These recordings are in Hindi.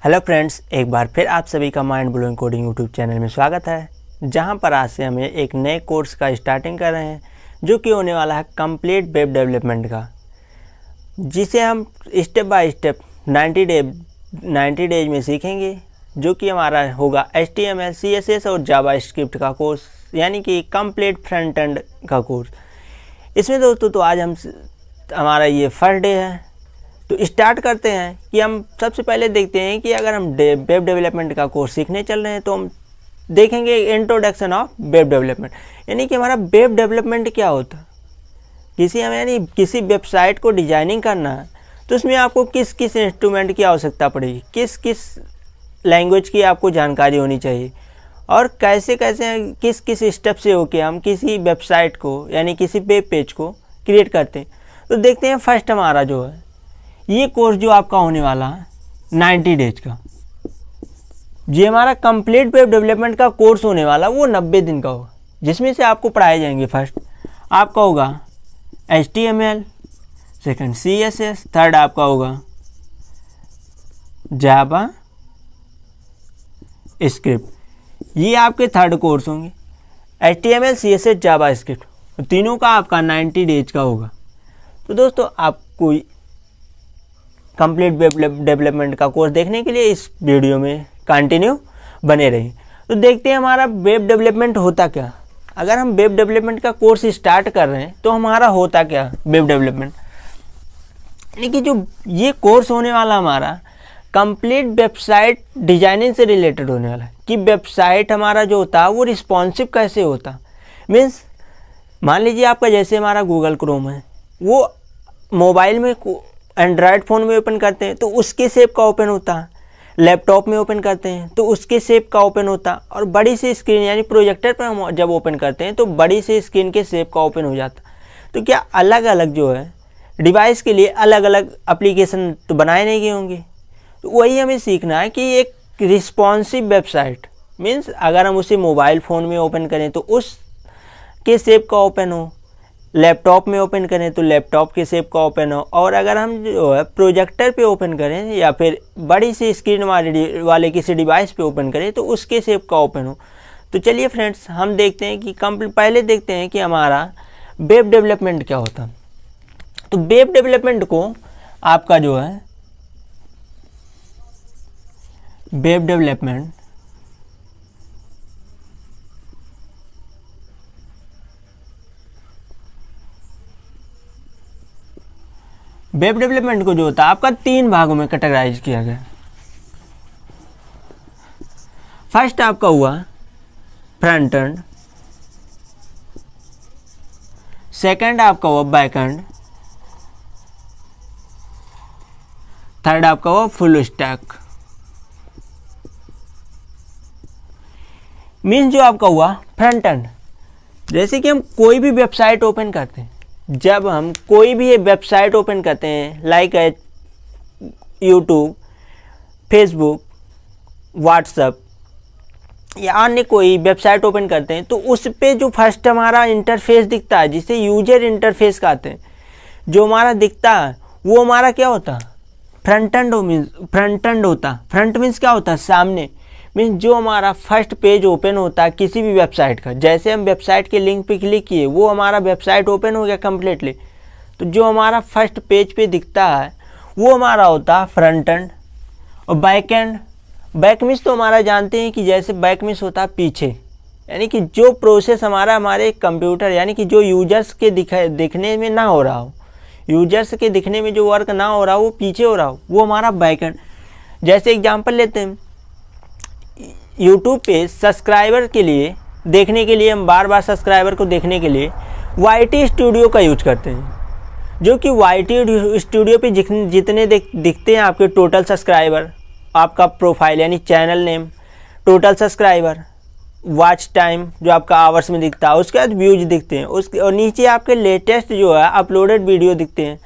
हेलो फ्रेंड्स, एक बार फिर आप सभी का mind blowing coding YouTube channel में स्वागत है, जहां पर आज से हम एक नए कोर्स का स्टार्टिंग कर रहे हैं जो कि होने वाला है कंप्लीट वेब डेवलपमेंट का, जिसे हम स्टेप बाय स्टेप 90 डेज में सीखेंगे, जो कि हमारा होगा HTML, CSS और जावास्क्रिप्ट का कोर्स, यानी कि कंप्लीट फ्रंट एंड का कोर्स। इसमें दोस्तों तो आज हमारा ये फर्स्ट डे है, तो स्टार्ट करते हैं कि हम सबसे पहले देखते हैं कि अगर हम वेब डेवलपमेंट का कोर्स सीखने चल रहे हैं तो हम देखेंगे इंट्रोडक्शन ऑफ वेब डेवलपमेंट, यानी कि हमारा वेब डेवलपमेंट क्या होता है। यानी किसी वेबसाइट को डिजाइनिंग करना है तो उसमें आपको किस किस इंस्ट्रूमेंट की आवश्यकता पड़ेगी, किस किस लैंग्वेज की आपको जानकारी होनी चाहिए और कैसे कैसे किस किस स्टेप से होके हम किसी वेबसाइट को यानी किसी वेब पेज को क्रिएट करते हैं। तो देखते हैं फर्स्ट हमारा जो है ये कोर्स जो आपका होने वाला है 90 डेज का, ये हमारा कंप्लीट वेब डेवलपमेंट का कोर्स होने वाला वो 90 दिन का होगा, जिसमें से आपको पढ़ाए जाएंगे फर्स्ट आपका होगा HTML, सेकंड CSS, थर्ड आपका होगा जावा स्क्रिप्ट। ये आपके थर्ड कोर्स होंगे HTML, CSS, जावा स्क्रिप्ट, तीनों का आपका 90 डेज का होगा। तो दोस्तों आपको कंप्लीट वेब डेवलपमेंट का कोर्स देखने के लिए इस वीडियो में कंटिन्यू बने रहिए। तो देखते हैं हमारा वेब डेवलपमेंट होता क्या। अगर हम वेब डेवलपमेंट का कोर्स स्टार्ट कर रहे हैं तो हमारा होता क्या वेब डेवलपमेंट, यानी कि जो ये कोर्स होने वाला हमारा कंप्लीट वेबसाइट डिजाइनिंग से रिलेटेड होने वाला है कि वेबसाइट हमारा जो होता है वो रिस्पॉन्सिव कैसे होता। मीन्स मान लीजिए आपका जैसे हमारा गूगल क्रोम है, वो मोबाइल में एंड्रॉयड फ़ोन में ओपन करते हैं तो उसके शेप का ओपन होता है, लैपटॉप में ओपन करते हैं तो उसके शेप का ओपन होता, और बड़ी सी स्क्रीन यानी प्रोजेक्टर पर हम जब ओपन करते हैं तो बड़ी सी स्क्रीन के शेप का ओपन हो जाता। तो क्या अलग अलग जो है डिवाइस के लिए अलग अलग एप्लीकेशन तो बनाए नहीं गए होंगे। तो वही हमें सीखना है कि एक रिस्पॉन्सिव वेबसाइट मीन्स अगर हम उसे मोबाइल फ़ोन में ओपन करें तो उस के शेप का ओपन हो, लैपटॉप में ओपन करें तो लैपटॉप के शेप का ओपन हो, और अगर हम जो है प्रोजेक्टर पे ओपन करें या फिर बड़ी सी स्क्रीन वाले किसी डिवाइस पे ओपन करें तो उसके शेप का ओपन हो। तो चलिए फ्रेंड्स हम देखते हैं कि पहले देखते हैं कि हमारा वेब डेवलपमेंट क्या होता है। तो वेब डेवलपमेंट को आपका जो है वेब डेवलपमेंट को जो होता है आपका 3 भागों में कैटेगराइज किया गया। फर्स्ट आपका हुआ फ्रंट एंड, सेकंड आपका हुआ बैक एंड, थर्ड आपका हुआ फुल स्टैक। मीन्स जो आपका हुआ फ्रंट एंड, जैसे कि हम कोई भी वेबसाइट ओपन करते हैं, जब हम कोई भी वेबसाइट ओपन करते हैं लाइक यूट्यूब, फेसबुक, व्हाट्सएप या अन्य कोई वेबसाइट ओपन करते हैं तो उस पे जो फर्स्ट हमारा इंटरफेस दिखता है जिसे यूजर इंटरफेस कहते हैं, जो हमारा दिखता है वो हमारा क्या होता है फ्रंट एंड होता। फ्रंट मीन्स क्या होता है सामने, मीन्स जो हमारा फर्स्ट पेज ओपन होता है किसी भी वेबसाइट का, जैसे हम वेबसाइट के लिंक पे क्लिक किए वो हमारा वेबसाइट ओपन हो गया कम्प्लीटली, तो जो हमारा फर्स्ट पेज पे दिखता है वो हमारा होता है फ्रंट एंड। और बैक एंड, बैक मीन्स तो हमारा जानते हैं कि जैसे बैक मीन्स होता है पीछे, यानी कि जो प्रोसेस हमारे कंप्यूटर यानी कि जो यूजर्स के दिखने में ना हो रहा हो, यूजर्स के दिखने में जो वर्क ना हो रहा हो वो पीछे हो रहा हो, वो हमारा बैक एंड। जैसे एग्जांपल लेते हैं, यूट्यूब पे सब्सक्राइबर के लिए देखने के लिए हम बार बार सब्सक्राइबर को देखने के लिए YT स्टूडियो का यूज करते हैं, जो कि YT स्टूडियो पे जितने दिखते हैं आपके टोटल सब्सक्राइबर, आपका प्रोफाइल यानी channel name, total subscriber, watch time जो आपका आवर्स में दिखता है, उसके बाद व्यूज दिखते हैं, उसके और नीचे आपके लेटेस्ट जो है अपलोडेड वीडियो दिखते हैं।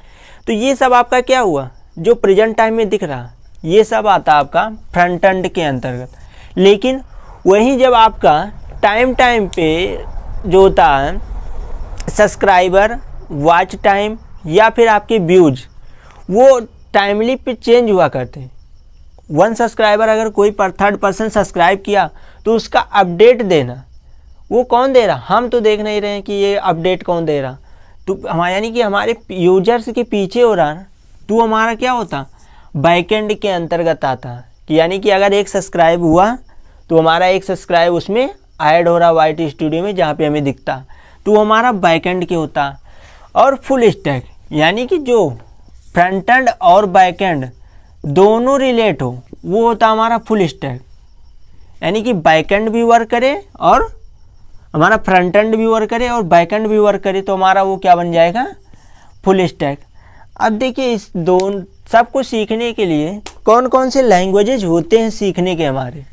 तो ये सब आपका क्या हुआ जो प्रेजेंट टाइम में दिख रहा, ये सब आता है आपका फ्रंट एंड के अंतर्गत। लेकिन वहीं जब आपका टाइम पे जो होता है सब्सक्राइबर, वॉच टाइम या फिर आपके व्यूज वो टाइमली पे चेंज हुआ करते हैं, 1 सब्सक्राइबर अगर कोई थर्ड पर्सन सब्सक्राइब किया तो उसका अपडेट देना, वो कौन दे रहा, हम तो देख नहीं रहे हैं कि ये अपडेट कौन दे रहा, तो हमारा यानी कि हमारे यूजर्स के पीछे हो रहा ना, तो हमारा क्या होता, बैकएंड के अंतर्गत आता। कि यानी कि अगर 1 सब्सक्राइब हुआ तो हमारा 1 सब्सक्राइब उसमें ऐड हो रहा वाइट स्टूडियो में जहाँ पे हमें दिखता, तो हमारा बैकएंड के होता। और फुल स्टैक यानी कि जो फ्रंट एंड और बैकएंड दोनों रिलेट हो, वो होता हमारा फुल स्टैक। यानी कि बैकएंड भी वर्क करे और हमारा फ्रंट एंड भी वर्क करे और बैकएंड भी वर्क करे, तो हमारा वो क्या बन जाएगा, फुल स्टैक। अब देखिए इस दोनों सब कुछ सीखने के लिए कौन कौन से लैंग्वेजेज होते हैं सीखने के हमारे।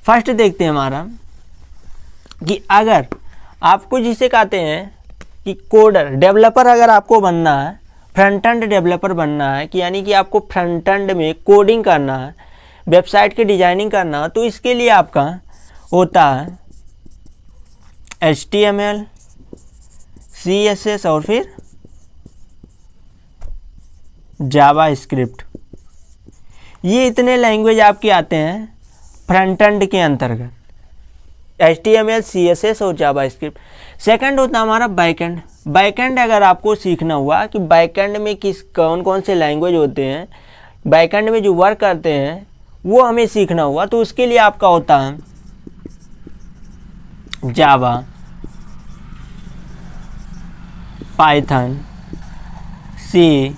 फर्स्ट देखते हैं हमारा कि अगर आपको जिसे कहते हैं कि कोडर डेवलपर अगर आपको बनना है, फ्रंट एंड डेवलपर बनना है, कि यानी कि आपको फ्रंट एंड में कोडिंग करना है, वेबसाइट की डिजाइनिंग करना है, तो इसके लिए आपका होता है HTML, CSS और फिर जावा स्क्रिप्ट। ये इतने लैंग्वेज आपके आते हैं फ्रंट एंड के अंतर्गत, HTML, CSS और जावा स्क्रिप्ट। सेकंड होता है हमारा बैकएंड। बैकएंड अगर आपको सीखना हुआ कि बैकएंड में कौन कौन से लैंग्वेज होते हैं, बैकएंड में जो वर्क करते हैं वो हमें सीखना हुआ, तो उसके लिए आपका होता है Java, Python, C++,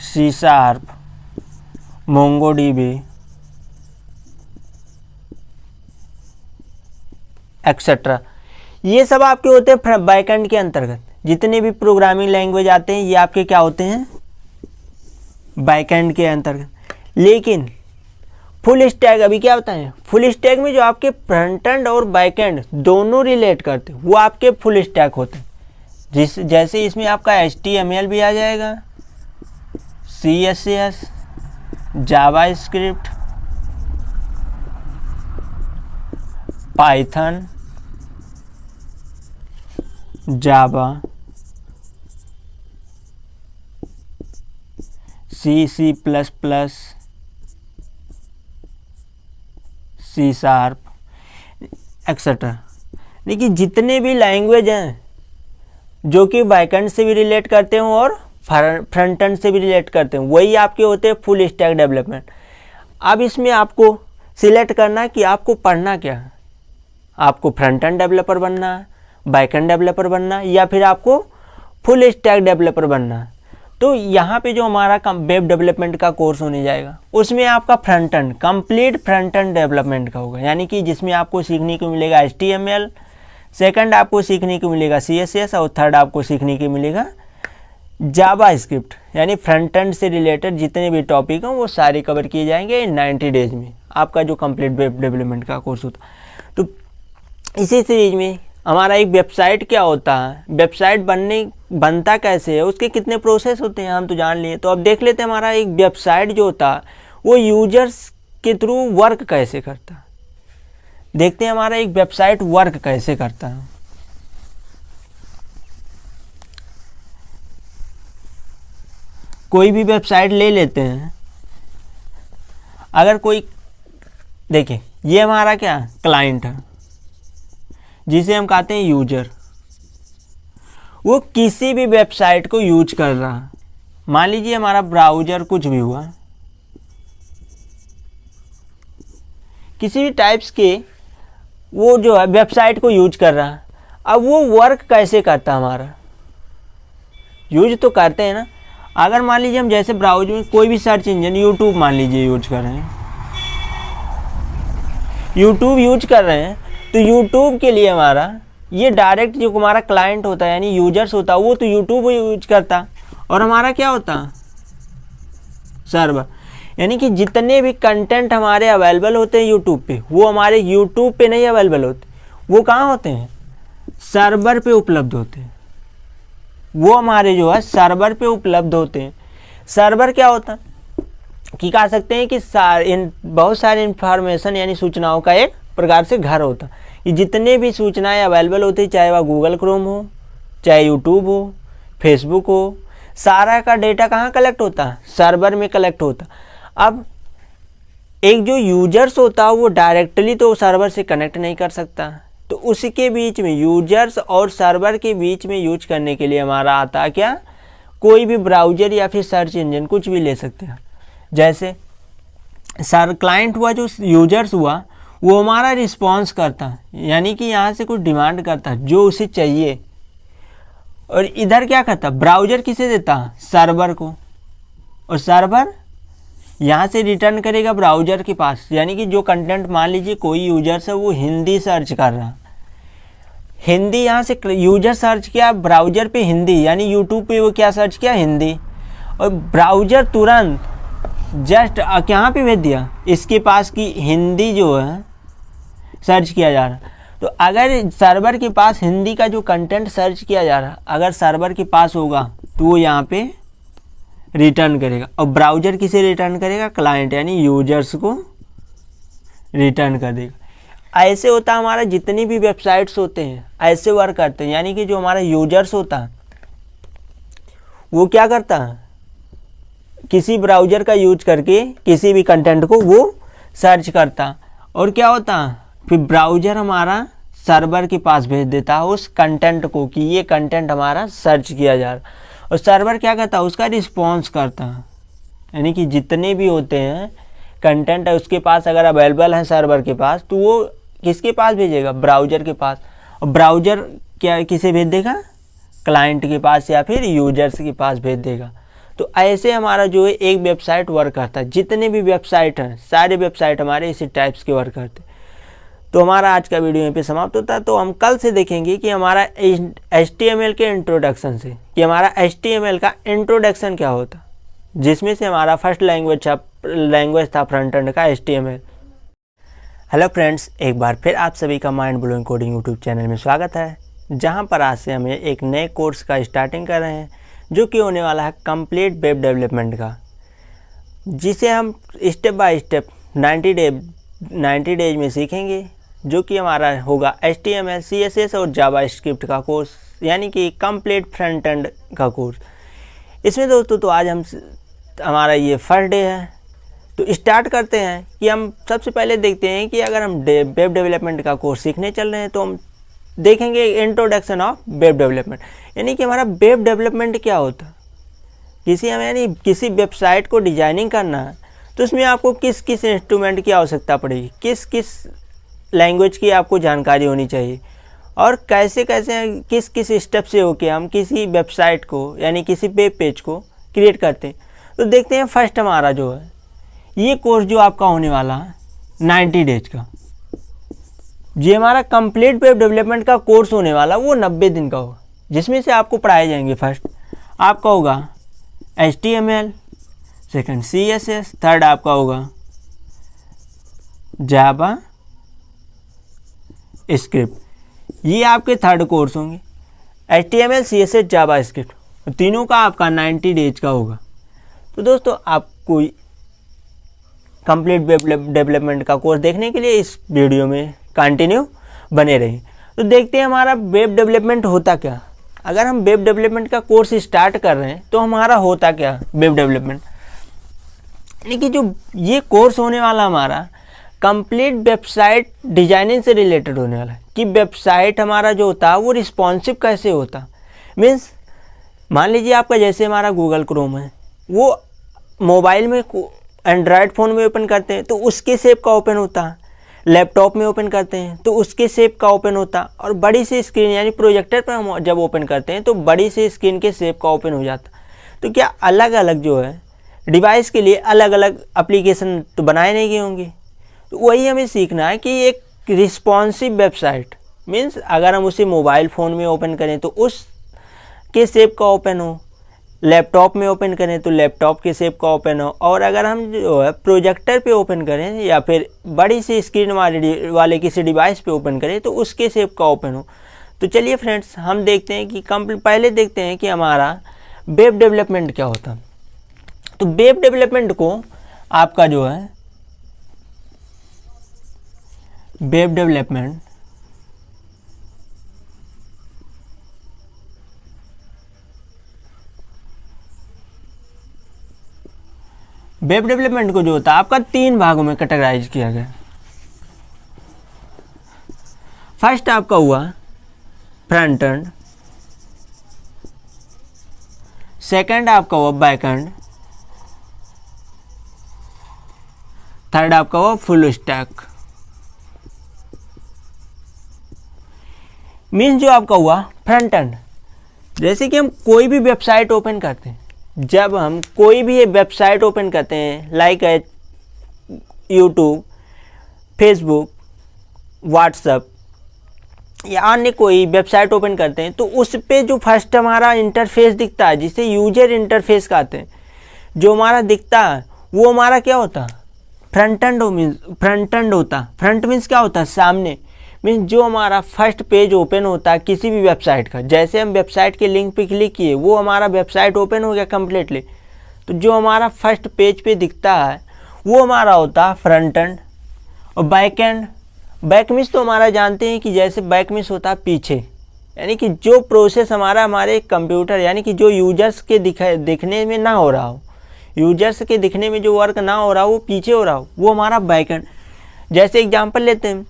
C#, MongoDB etcetera. ये सब आपके होते हैं बैकएंड के अंतर्गत। जितने भी प्रोग्रामिंग लैंग्वेज आते हैं ये आपके क्या होते हैं, बैकएंड के अंतर्गत। लेकिन फुल स्टैक अभी क्या होता है, फुल स्टैक में जो आपके फ्रंट एंड और बैकएंड दोनों रिलेट करते हैं वो आपके फुल स्टैक होते हैं। जैसे इसमें आपका HTML भी आ जाएगा, CSS, जावा स्क्रिप्ट, पाइथन, जावा, C++, C# एक्सेट्रा। देखिए जितने भी लैंग्वेज हैं जो कि बैकएंड से भी रिलेट करते हो और फ्रंट एंड से भी रिलेट करते हैं, वही आपके होते हैं फुल स्टैक डेवलपमेंट। अब इसमें आपको सिलेक्ट करना है कि आपको पढ़ना क्या है, आपको फ्रंट एंड डेवलपर बनना है, बैकएंड डेवलपर बनना है, या फिर आपको फुल स्टैक डेवलपर बनना है। तो यहाँ पे जो हमारा वेब डेवलपमेंट का कोर्स होने जाएगा उसमें आपका front end complete front end development का होगा, यानी कि जिसमें आपको सीखने को मिलेगा HTML, सेकंड आपको सीखने को मिलेगा CSS और थर्ड आपको सीखने को मिलेगा जावा स्क्रिप्ट। यानी फ्रंट एंड से रिलेटेड जितने भी टॉपिक हैं वो सारे कवर किए जाएंगे इन 90 डेज में, आपका जो कंप्लीट वेब डेवलपमेंट का कोर्स होता। तो इसी सीरीज में हमारा एक वेबसाइट क्या होता है, वेबसाइट बनता कैसे है, उसके कितने प्रोसेस होते हैं हम तो जान लिए। तो अब देख लेते हैं हमारा एक वेबसाइट जो होता है वो यूजर्स के थ्रू वर्क कैसे करता है। देखते हैं हमारा एक वेबसाइट वर्क कैसे करता है। कोई भी वेबसाइट ले लेते हैं, अगर कोई देखिए ये हमारा क्या क्लाइंट है जिसे हम कहते हैं यूजर, वो किसी भी वेबसाइट को यूज कर रहा है। मान लीजिए हमारा ब्राउज़र कुछ भी हुआ, किसी भी टाइप्स के वो जो है वेबसाइट को यूज कर रहा है। अब वो वर्क कैसे करता है, हमारा यूज तो करते हैं ना। अगर मान लीजिए हम जैसे ब्राउज़र में कोई भी सर्च इंजन, यूट्यूब मान लीजिए यूज कर रहे हैं, यूट्यूब यूज कर रहे हैं, तो यूट्यूब के लिए हमारा ये डायरेक्ट जो हमारा क्लाइंट होता है यानी यूजर्स होता है वो तो यूट्यूब यूज करता, और हमारा क्या होता सर्वर। यानी कि जितने भी कंटेंट हमारे अवेलेबल होते हैं यूट्यूब पे वो हमारे यूट्यूब पे नहीं अवेलेबल होते, वो कहाँ होते हैं, सर्वर पे उपलब्ध होते हैं। वो हमारे जो है सर्वर पे उपलब्ध होते हैं। सर्वर क्या होता है कि कह सकते हैं कि बहुत सारी इंफॉर्मेशन यानी सूचनाओं का एक प्रकार से घर होता है। ये जितने भी सूचनाएं अवेलेबल होती है, चाहे वह गूगल क्रोम हो, चाहे यूट्यूब हो, फेसबुक हो, सारा का डेटा कहाँ कलेक्ट होता, सर्वर में कलेक्ट होता। अब एक जो यूजर्स होता है वो डायरेक्टली तो सर्वर से कनेक्ट नहीं कर सकता, तो उसके बीच में यूजर्स और सर्वर के बीच में यूज करने के लिए हमारा आता है क्या, कोई भी ब्राउज़र या फिर सर्च इंजन कुछ भी ले सकते हैं। जैसे सर क्लाइंट हुआ, जो यूजर्स हुआ वो हमारा रिस्पॉन्स करता, यानी कि यहाँ से कुछ डिमांड करता जो उसे चाहिए, और इधर क्या करता, ब्राउज़र किसे देता, सर्वर को, और सर्वर यहाँ से रिटर्न करेगा ब्राउज़र के पास। यानी कि जो कंटेंट, मान लीजिए कोई यूजर्स है वो हिंदी सर्च कर रहा, हिंदी यहाँ से यूजर सर्च किया ब्राउज़र पे हिंदी, यानी यूट्यूब पे वो क्या सर्च किया, हिंदी, और ब्राउज़र तुरंत जस्ट यहाँ पे भेज दिया इसके पास की हिंदी जो है सर्च किया जा रहा। तो अगर सर्वर के पास हिंदी का जो कंटेंट सर्च किया जा रहा अगर सर्वर के पास होगा तो वो यहाँ पे रिटर्न करेगा, और ब्राउज़र किसे रिटर्न करेगा, क्लाइंट यानी यूजर्स को रिटर्न कर देगा। ऐसे होता है हमारा, जितनी भी वेबसाइट्स होते हैं ऐसे वर्क करते हैं। यानी कि जो हमारा यूजर्स होता है वो क्या करता है, किसी ब्राउज़र का यूज करके किसी भी कंटेंट को वो सर्च करता, और क्या होता फिर ब्राउज़र हमारा सर्वर के पास भेज देता है उस कंटेंट को कि ये कंटेंट हमारा सर्च किया जा रहा, और सर्वर क्या करता है, उसका रिस्पॉन्स करता है। यानी कि जितने भी होते हैं कंटेंट है उसके पास अगर अवेलेबल है सर्वर के पास, तो वो किसके पास भेजेगा, ब्राउज़र के पास, और ब्राउज़र क्या किसे भेज देगा, क्लाइंट के पास या फिर यूजर्स के पास भेज देगा। तो ऐसे हमारा जो है एक वेबसाइट वर्क करता है। जितने भी वेबसाइट हैं सारे वेबसाइट हमारे इसी टाइप्स के वर्क करते हैं। तो हमारा आज का वीडियो यहीं पे समाप्त होता है। तो हम कल से देखेंगे कि हमारा HTML के इंट्रोडक्शन से, कि हमारा HTML का इंट्रोडक्शन क्या होता, जिसमें से हमारा फर्स्ट लैंग्वेज था फ्रंट एंड का HTML। हेलो फ्रेंड्स, एक बार फिर आप सभी का mind blowing coding YouTube channel में स्वागत है, जहां पर आज से हम एक नए कोर्स का स्टार्टिंग कर रहे हैं, जो कि होने वाला है कंप्लीट वेब डेवलपमेंट का, जिसे हम स्टेप बाय स्टेप 90 डेज में सीखेंगे, जो कि हमारा होगा HTML, CSS और जावास्क्रिप्ट का कोर्स, यानी कि कंप्लीट फ्रंट एंड का कोर्स। इसमें दोस्तों तो आज हमारा ये फर्स्ट डे है। तो स्टार्ट करते हैं कि हम सबसे पहले देखते हैं कि अगर हम वेब डेवलपमेंट का कोर्स सीखने चल रहे हैं तो हम देखेंगे इंट्रोडक्शन ऑफ वेब डेवलपमेंट, यानी कि हमारा वेब डेवलपमेंट क्या होता है। यानी किसी वेबसाइट को डिजाइनिंग करना है तो उसमें आपको किस किस इंस्ट्रूमेंट की आवश्यकता पड़ेगी, किस किस लैंग्वेज की आपको जानकारी होनी चाहिए, और कैसे कैसे किस किस स्टेप से होके हम किसी वेबसाइट को यानी किसी वेब पेज को क्रिएट करते हैं। तो देखते हैं फर्स्ट हमारा जो है ये कोर्स जो आपका होने वाला है 90 डेज का, ये हमारा कंप्लीट वेब डेवलपमेंट का कोर्स होने वाला वो 90 दिन का होगा, जिसमें से आपको पढ़ाए जाएंगे फर्स्ट आपका होगा HTML, सेकंड CSS, थर्ड आपका होगा जावा स्क्रिप्ट। ये आपके थर्ड कोर्स होंगे, HTML, CSS, जावा स्क्रिप्ट, तीनों का आपका 90 डेज का होगा। तो दोस्तों आपको कंप्लीट वेब डेवलपमेंट का कोर्स देखने के लिए इस वीडियो में कंटिन्यू बने रहिए। तो देखते हैं हमारा वेब डेवलपमेंट होता क्या। अगर हम वेब डेवलपमेंट का कोर्स स्टार्ट कर रहे हैं तो हमारा होता क्या वेब डेवलपमेंट, यानी कि जो ये कोर्स होने वाला हमारा कंप्लीट वेबसाइट डिजाइनिंग से रिलेटेड होने वाला है, कि वेबसाइट हमारा जो होता है वो रिस्पॉन्सिव कैसे होता। मीन्स मान लीजिए आपका जैसे हमारा गूगल क्रोम है, वो मोबाइल में एंड्रॉयड फ़ोन में ओपन करते हैं तो उसके शेप का ओपन होता है, लैपटॉप में ओपन करते हैं तो उसके शेप का ओपन होता, और बड़ी सी स्क्रीन यानी प्रोजेक्टर पर हम जब ओपन करते हैं तो बड़ी सी स्क्रीन के शेप का ओपन हो जाता। तो क्या अलग अलग जो है डिवाइस के लिए अलग अलग एप्लीकेशन तो बनाए नहीं गए होंगे। तो वही हमें सीखना है कि एक रिस्पॉन्सिव वेबसाइट मीन्स अगर हम उसे मोबाइल फ़ोन में ओपन करें तो उस के शेप का ओपन हो, लैपटॉप में ओपन करें तो लैपटॉप के शेप का ओपन हो, और अगर हम जो है प्रोजेक्टर पे ओपन करें या फिर बड़ी सी स्क्रीन वाले किसी डिवाइस पे ओपन करें तो उसके शेप का ओपन हो। तो चलिए फ्रेंड्स हम देखते हैं कि पहले देखते हैं कि हमारा वेब डेवलपमेंट क्या होता है। तो वेब डेवलपमेंट को आपका जो है वेब डेवलपमेंट वेब डेवलपमेंट को जो होता है आपका 3 भागों में कैटेगराइज किया गया। फर्स्ट आपका हुआ फ्रंट एंड, सेकंड आपका हुआ बैक एंड, थर्ड आपका हुआ फुल स्टैक। मीन्स जो आपका हुआ फ्रंट एंड, जैसे कि हम कोई भी वेबसाइट ओपन करते हैं, जब हम कोई भी वेबसाइट ओपन करते हैं लाइक यूट्यूब, फेसबुक, व्हाट्सएप या अन्य कोई वेबसाइट ओपन करते हैं, तो उस पे जो फर्स्ट हमारा इंटरफेस दिखता है जिसे यूजर इंटरफेस कहते हैं, जो हमारा दिखता है वो हमारा क्या होता है, फ्रंट एंड होता। फ्रंट मीन्स क्या होता है, सामने। मीन्स जो हमारा फर्स्ट पेज ओपन होता है किसी भी वेबसाइट का, जैसे हम वेबसाइट के लिंक पे क्लिक किए वो हमारा वेबसाइट ओपन हो गया कम्प्लीटली, तो जो हमारा फर्स्ट पेज पे दिखता है वो हमारा होता है फ्रंट एंड। और बैक एंड, बैक मीन्स तो हमारा जानते हैं कि जैसे बैक मीन्स होता है पीछे, यानी कि जो प्रोसेस हमारे कंप्यूटर यानी कि जो यूजर्स के दिखने में ना हो रहा हो, यूजर्स के दिखने में जो वर्क ना हो रहा हो वो पीछे हो रहा हो, वो हमारा बैक एंड। जैसे एग्जांपल लेते हैं,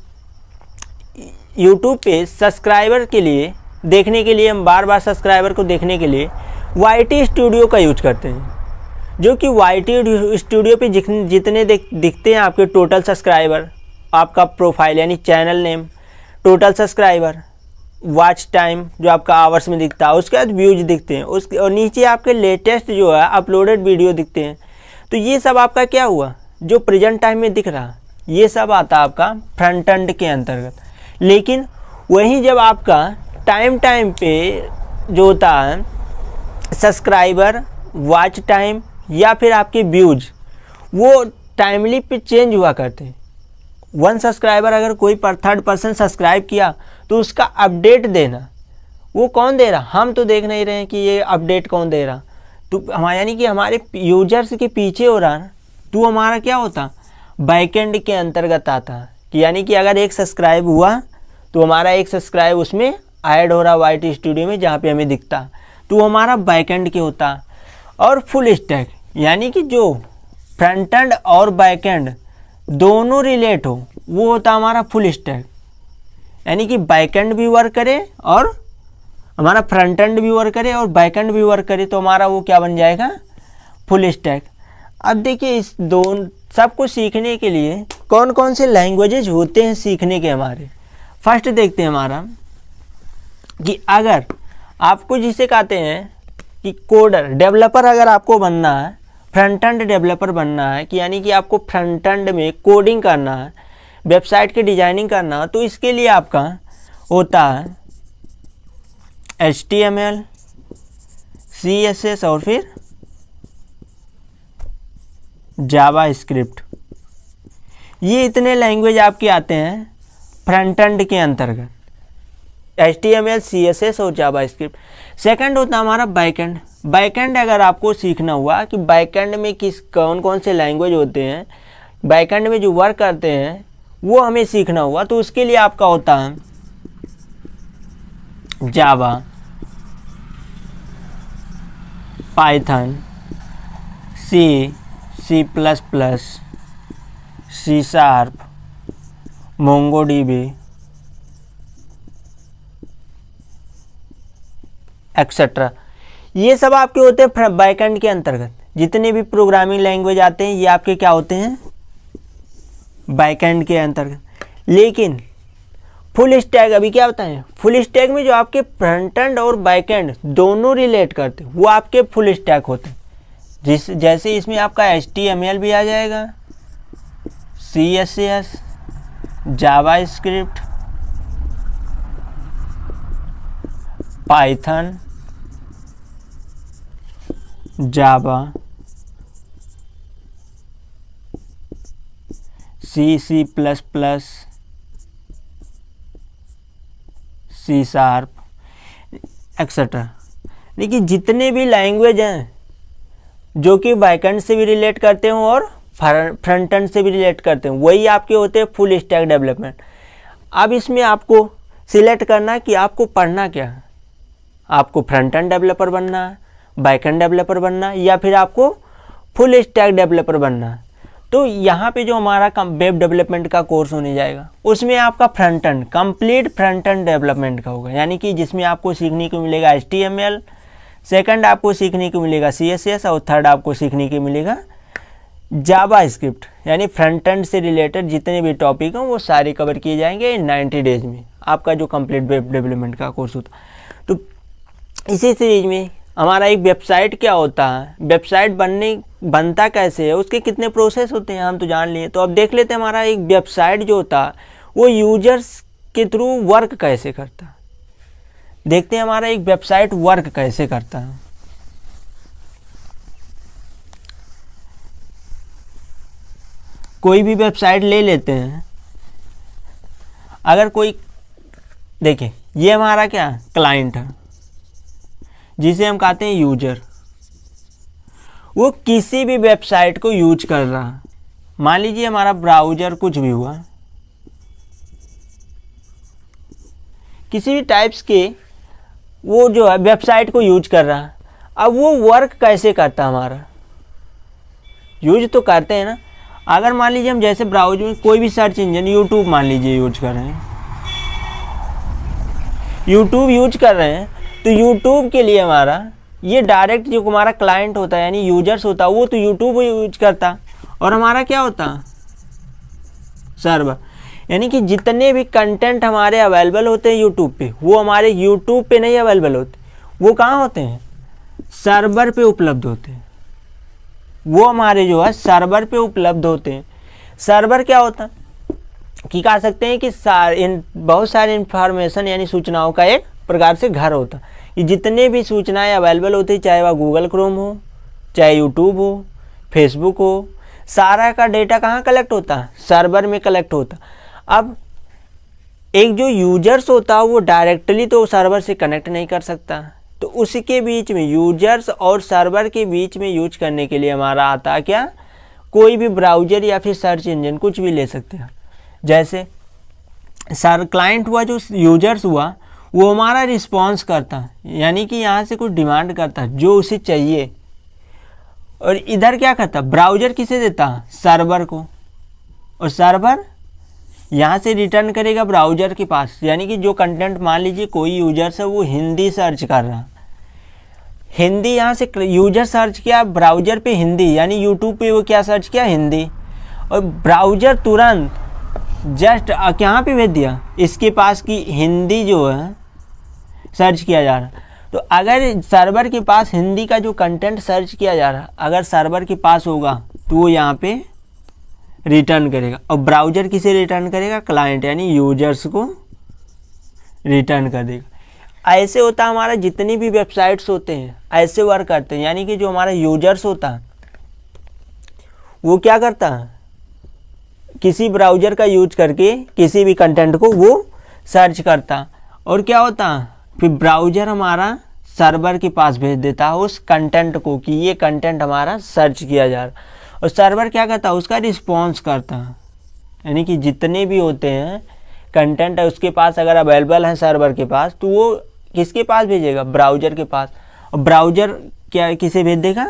यूट्यूब पे सब्सक्राइबर के लिए देखने के लिए हम बार बार सब्सक्राइबर को देखने के लिए YT स्टूडियो का यूज करते हैं, जो कि YT स्टूडियो पे जितने दिखते हैं आपके टोटल सब्सक्राइबर, आपका प्रोफाइल यानी channel name, total subscriber, watch time जो आपका आवर्स में दिखता है, उसके बाद व्यूज दिखते हैं, उसके और नीचे आपके लेटेस्ट जो है अपलोडेड वीडियो दिखते हैं। तो ये सब आपका क्या हुआ, जो प्रेजेंट टाइम में दिख रहा, ये सब आता है आपका फ्रंट एंड के अंतर्गत। लेकिन वहीं जब आपका टाइम पे जो होता है सब्सक्राइबर, वॉच टाइम या फिर आपके व्यूज, वो टाइमली पे चेंज हुआ करते हैं। 1 सब्सक्राइबर अगर कोई थर्ड पर्सन सब्सक्राइब किया तो उसका अपडेट देना, वो कौन दे रहा, हम तो देख नहीं रहे हैं कि ये अपडेट कौन दे रहा, तो हमारा यानी कि हमारे यूजर्स के पीछे हो रहा ना, तो हमारा क्या होता, बैकएंड के अंतर्गत आता। कि यानी कि अगर 1 सब्सक्राइब हुआ तो हमारा 1 सब्सक्राइब उसमें ऐड हो रहा YT स्टूडियो में जहाँ पे हमें दिखता, तो हमारा बैकएंड के होता। और फुल स्टैक यानी कि जो फ्रंट एंड और बैकएंड दोनों रिलेट हो, वो होता हमारा फुल स्टैक। यानी कि बैकएंड भी वर्क करे और हमारा फ्रंट एंड भी वर्क करे और बैकएंड भी वर्क करे, तो हमारा वो क्या बन जाएगा, फुल स्टैक। अब देखिए इस दोनों सबको सीखने के लिए कौन कौन से लैंग्वेजेज होते हैं सीखने के हमारे। फर्स्ट देखते हैं हमारा कि अगर आपको जिसे कहते हैं कि कोडर, डेवलपर अगर आपको बनना है, फ्रंट एंड डेवलपर बनना है, कि यानी कि आपको फ्रंट एंड में कोडिंग करना है, वेबसाइट की डिजाइनिंग करना है, तो इसके लिए आपका होता है HTML, CSS और फिर जावा स्क्रिप्ट। ये इतने लैंग्वेज आपके आते हैं फ्रंट एंड के अंतर्गत, HTML, CSS और जावा स्क्रिप्ट। सेकंड होता है हमारा बैकएंड। बैकएंड अगर आपको सीखना हुआ कि बैकएंड में कौन कौन से लैंग्वेज होते हैं, बैकएंड में जो वर्क करते हैं वो हमें सीखना हुआ, तो उसके लिए आपका होता है Java, Python, C++, C#, MongoDB etcetera. ये सब आपके होते हैं बैकएंड के अंतर्गत। जितने भी प्रोग्रामिंग लैंग्वेज आते हैं ये आपके क्या होते हैं, बैकएंड के अंतर्गत। लेकिन फुल स्टैक अभी क्या बताएं, फुल स्टैक में जो आपके फ्रंट एंड और बैकएंड दोनों रिलेट करते हैं वो आपके फुल स्टैक होते हैं। जैसे इसमें आपका HTML भी आ जाएगा, CSS, जावा स्क्रिप्ट, पाइथन, जावा, C++, C# एक्सेट्रा। देखिए जितने भी लैंग्वेज हैं जो कि बैकएंड से भी रिलेट करते हो और फ्रंट एंड से भी रिलेट करते हैं, वही आपके होते हैं फुल स्टैक डेवलपमेंट। अब इसमें आपको सिलेक्ट करना है कि आपको पढ़ना क्या है, आपको फ्रंट एंड डेवलपर बनना है, बैक एंड डेवलपर बनना है, या फिर आपको फुल स्टैक डेवलपर बनना है, तो यहाँ पे जो हमारा वेब डेवलपमेंट का कोर्स होने जाएगा उसमें आपका front end complete front end development का होगा, यानी कि जिसमें आपको सीखने को मिलेगा HTML, सेकंड आपको सीखने को मिलेगा CSS और थर्ड आपको सीखने को मिलेगा जावास्क्रिप्ट, यानी फ्रंट एंड से रिलेटेड जितने भी टॉपिक हैं वो सारे कवर किए जाएंगे इन 90 डेज में, आपका जो कंप्लीट वेब डेवलपमेंट का कोर्स होता। तो इसी सीरीज में हमारा एक वेबसाइट क्या होता है, वेबसाइट बनता कैसे है, उसके कितने प्रोसेस होते हैं हम तो जान लिए। तो अब देख लेते हैं हमारा एक वेबसाइट जो होता है वो यूजर्स के थ्रू वर्क कैसे करता है। देखते हैं हमारा एक वेबसाइट वर्क कैसे करता है। कोई भी वेबसाइट ले लेते हैं, अगर कोई देखिए ये हमारा क्या क्लाइंट है जिसे हम कहते हैं यूजर, वो किसी भी वेबसाइट को यूज कर रहा है। मान लीजिए हमारा ब्राउज़र कुछ भी हुआ, किसी भी टाइप्स के वो जो है वेबसाइट को यूज कर रहा है। अब वो वर्क कैसे करता है, हमारा यूज तो करते हैं ना। अगर मान लीजिए हम जैसे ब्राउज़र में कोई भी सर्च इंजन यूट्यूब मान लीजिए यूज कर रहे हैं, यूट्यूब यूज कर रहे हैं, तो यूट्यूब के लिए हमारा ये डायरेक्ट जो हमारा क्लाइंट होता है यानी यूजर्स होता है वो तो यूट्यूब यूज करता, और हमारा क्या होता सर्वर, यानी कि जितने भी कंटेंट हमारे अवेलेबल होते हैं यूट्यूब पे वो हमारे यूट्यूब पे नहीं अवेलेबल होते, वो कहाँ होते हैं, सर्वर पे उपलब्ध होते हैं। वो हमारे जो है सर्वर पे उपलब्ध होते हैं। सर्वर क्या होता है कि कह सकते हैं कि बहुत सारी इंफॉर्मेशन यानी सूचनाओं का एक प्रकार से घर होता है। ये जितने भी सूचनाएं अवेलेबल होती है, चाहे वह गूगल क्रोम हो, चाहे यूट्यूब हो, फेसबुक हो, सारा का डेटा कहाँ कलेक्ट होता है, सर्वर में कलेक्ट होता। अब एक जो यूजर्स होता है वो डायरेक्टली तो सर्वर से कनेक्ट नहीं कर सकता, तो उसी के बीच में यूजर्स और सर्वर के बीच में यूज करने के लिए हमारा आता है क्या, कोई भी ब्राउज़र या फिर सर्च इंजन कुछ भी ले सकते हैं। जैसे क्लाइंट हुआ, जो यूजर्स हुआ वो हमारा रिस्पॉन्स करता है, यानी कि यहाँ से कुछ डिमांड करता है जो उसे चाहिए, और इधर क्या करता है, ब्राउज़र किसे देता है, सर्वर को, और सर्वर यहाँ से रिटर्न करेगा ब्राउज़र के पास। यानी कि जो कंटेंट मान लीजिए कोई यूजर से वो हिंदी सर्च कर रहा, हिंदी यहाँ से यूजर सर्च किया ब्राउज़र पे हिंदी, यानी यूट्यूब पे वो क्या सर्च किया, हिंदी, और ब्राउज़र तुरंत जस्ट यहाँ पे भेज दिया इसके पास की हिंदी जो है सर्च किया जा रहा। तो अगर सर्वर के पास हिंदी का जो कंटेंट सर्च किया जा रहा अगर सर्वर के पास होगा तो वो यहाँ पे रिटर्न करेगा, और ब्राउज़र किसे रिटर्न करेगा, क्लाइंट यानी यूजर्स को रिटर्न कर देगा। ऐसे होता है हमारा जितनी भी वेबसाइट्स होते हैं ऐसे वर्क करते हैं, यानी कि जो हमारा यूजर्स होता है वो क्या करता है, किसी ब्राउज़र का यूज करके किसी भी कंटेंट को वो सर्च करता, और क्या होता है फिर ब्राउज़र हमारा सर्वर के पास भेज देता है उस कंटेंट को कि ये कंटेंट हमारा सर्च किया जा रहा, और सर्वर क्या करता है, उसका रिस्पॉन्स करता है। यानी कि जितने भी होते हैं कंटेंट है उसके पास अगर अवेलेबल है सर्वर के पास, तो वो किसके पास भेजेगा, ब्राउज़र के पास, और ब्राउज़र क्या किसे भेज देगा,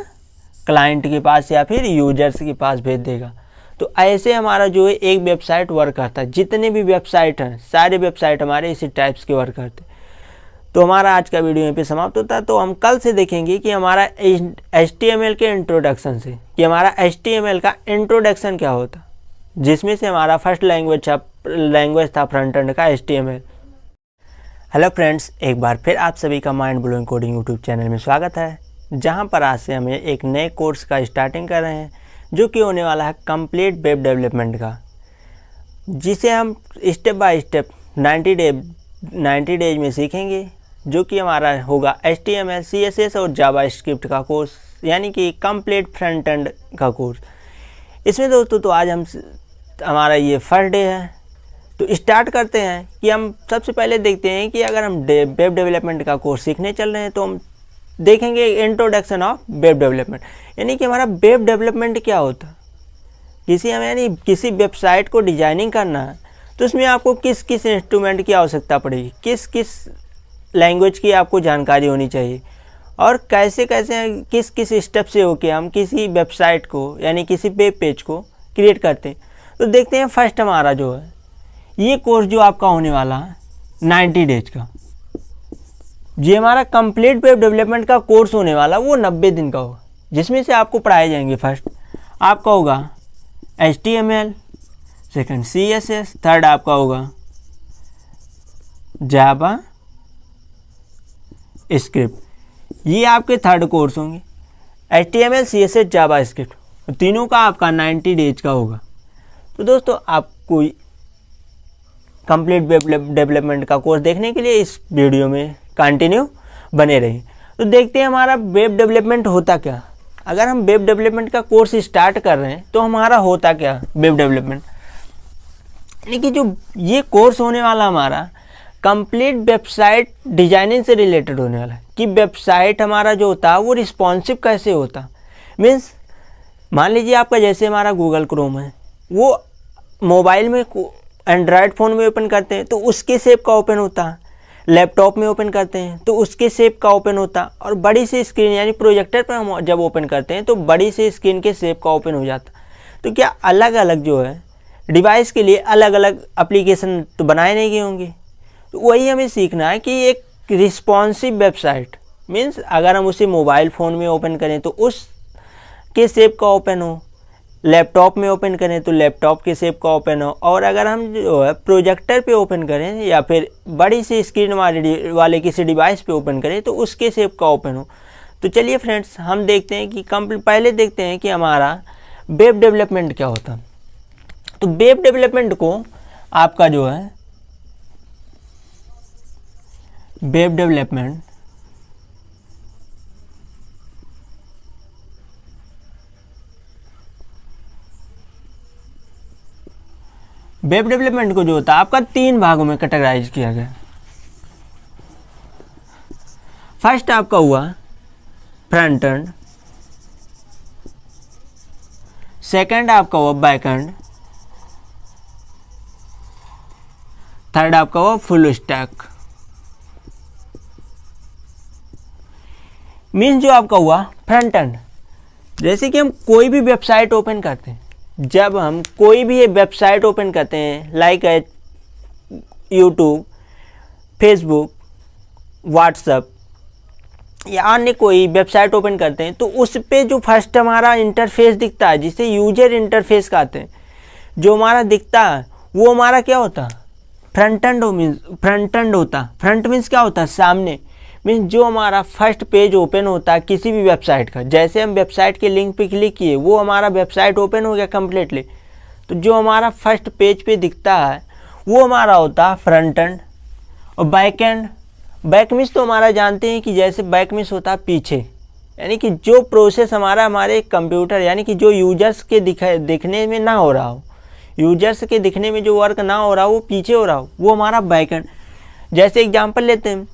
क्लाइंट के पास या फिर यूजर्स के पास भेज देगा। तो ऐसे हमारा जो है एक वेबसाइट वर्क करता है। जितने भी वेबसाइट हैं सारे वेबसाइट हमारे इसी टाइप्स के वर्क करते हैं। तो हमारा आज का वीडियो यहीं पे समाप्त होता है। तो हम कल से देखेंगे कि हमारा HTML के इंट्रोडक्शन से, कि हमारा HTML का इंट्रोडक्शन क्या होता, जिसमें से हमारा फर्स्ट लैंग्वेज था फ्रंट एंड का HTML। हेलो फ्रेंड्स, एक बार फिर आप सभी का mind blowing coding YouTube channel में स्वागत है, जहां पर आज से हम एक नए कोर्स का स्टार्टिंग कर रहे हैं जो कि होने वाला है कंप्लीट वेब डेवलपमेंट का, जिसे हम स्टेप बाय स्टेप 90 डेज में सीखेंगे, जो कि हमारा होगा HTML, CSS और जावास्क्रिप्ट का कोर्स, यानी कि कंप्लीट फ्रंट एंड का कोर्स। इसमें दोस्तों तो आज हमारा ये फर्स्ट डे है। तो स्टार्ट करते हैं कि हम सबसे पहले देखते हैं कि अगर हम वेब डेवलपमेंट का कोर्स सीखने चल रहे हैं तो हम देखेंगे इंट्रोडक्शन ऑफ वेब डेवलपमेंट, यानी कि हमारा वेब डेवलपमेंट क्या होता है। यानी किसी वेबसाइट को डिजाइनिंग करना है तो उसमें आपको किस किस इंस्ट्रूमेंट की आवश्यकता पड़ेगी, किस किस लैंग्वेज की आपको जानकारी होनी चाहिए, और कैसे कैसे किस किस स्टेप से होके हम किसी वेबसाइट को यानी किसी वेब पेज को क्रिएट करते हैं। तो देखते हैं फर्स्ट हमारा जो है ये कोर्स जो आपका होने वाला है 90 डेज का, ये हमारा कंप्लीट वेब डेवलपमेंट का कोर्स होने वाला वो 90 दिन का होगा, जिसमें से आपको पढ़ाए जाएंगे फर्स्ट आपका होगा HTML, सेकंड CSS, थर्ड आपका होगा जावा स्क्रिप्ट। ये आपके थर्ड कोर्स होंगे HTML, CSS, जावा स्क्रिप्ट, तीनों का आपका 90 डेज का होगा। तो दोस्तों आपको कंप्लीट वेब डेवलपमेंट का कोर्स देखने के लिए इस वीडियो में कंटिन्यू बने रहिए। तो देखते हैं हमारा वेब डेवलपमेंट होता क्या। अगर हम वेब डेवलपमेंट का कोर्स स्टार्ट कर रहे हैं तो हमारा होता क्या वेब डेवलपमेंट, यानी कि जो ये कोर्स होने वाला हमारा कंप्लीट वेबसाइट डिजाइनिंग से रिलेटेड होने वाला है कि वेबसाइट हमारा जो होता है वो रिस्पॉन्सिव कैसे होता। मीन्स मान लीजिए आपका जैसे हमारा गूगल क्रोम है वो मोबाइल में एंड्रॉयड फ़ोन में ओपन करते हैं तो उसके शेप का ओपन होता है, लैपटॉप में ओपन करते हैं तो उसके शेप का ओपन होता, और बड़ी सी स्क्रीन यानी प्रोजेक्टर पर हम जब ओपन करते हैं तो बड़ी सी स्क्रीन के शेप का ओपन हो जाता। तो क्या अलग अलग जो है डिवाइस के लिए अलग अलग एप्लीकेशन तो बनाए नहीं गए होंगे। तो वही हमें सीखना है कि एक रिस्पॉन्सिव वेबसाइट मीन्स अगर हम उसे मोबाइल फ़ोन में ओपन करें तो उस के शेप का ओपन हो, लैपटॉप में ओपन करें तो लैपटॉप के शेप का ओपन हो, और अगर हम जो है प्रोजेक्टर पे ओपन करें या फिर बड़ी सी स्क्रीन वाले किसी डिवाइस पे ओपन करें तो उसके शेप का ओपन हो। तो चलिए फ्रेंड्स हम देखते हैं कि पहले देखते हैं कि हमारा वेब डेवलपमेंट क्या होता है। तो वेब डेवलपमेंट को आपका जो है वेब डेवलपमेंट को जो होता है आपका 3 भागों में कैटेगराइज किया गया। फर्स्ट आपका हुआ फ्रंट एंड, सेकंड आपका हुआ बैक एंड, थर्ड आपका हुआ फुल स्टैक। मीन्स जो आपका हुआ फ्रंट एंड, जैसे कि हम कोई भी वेबसाइट ओपन करते हैं, जब हम कोई भी वेबसाइट ओपन करते हैं लाइक यूट्यूब, फेसबुक, व्हाट्सएप या अन्य कोई वेबसाइट ओपन करते हैं तो उस पे जो फर्स्ट हमारा इंटरफेस दिखता है जिसे यूजर इंटरफेस कहते हैं, जो हमारा दिखता है वो हमारा क्या होता है फ्रंट एंड होता। फ्रंट मीन्स क्या होता है सामने, मीन्स जो हमारा फर्स्ट पेज ओपन होता है किसी भी वेबसाइट का, जैसे हम वेबसाइट के लिंक पे क्लिक किए वो हमारा वेबसाइट ओपन हो गया कम्प्लीटली, तो जो हमारा फर्स्ट पेज पे दिखता है वो हमारा होता है फ्रंट एंड। और बैक एंड, बैक मीन्स तो हमारा जानते हैं कि जैसे बैक मीन्स होता है पीछे, यानी कि जो प्रोसेस हमारे कंप्यूटर यानी कि जो यूजर्स के दिखने में ना हो रहा हो, यूजर्स के दिखने में जो वर्क ना हो रहा हो वो पीछे हो रहा हो, वो हमारा बैक एंड। जैसे एग्जांपल लेते हैं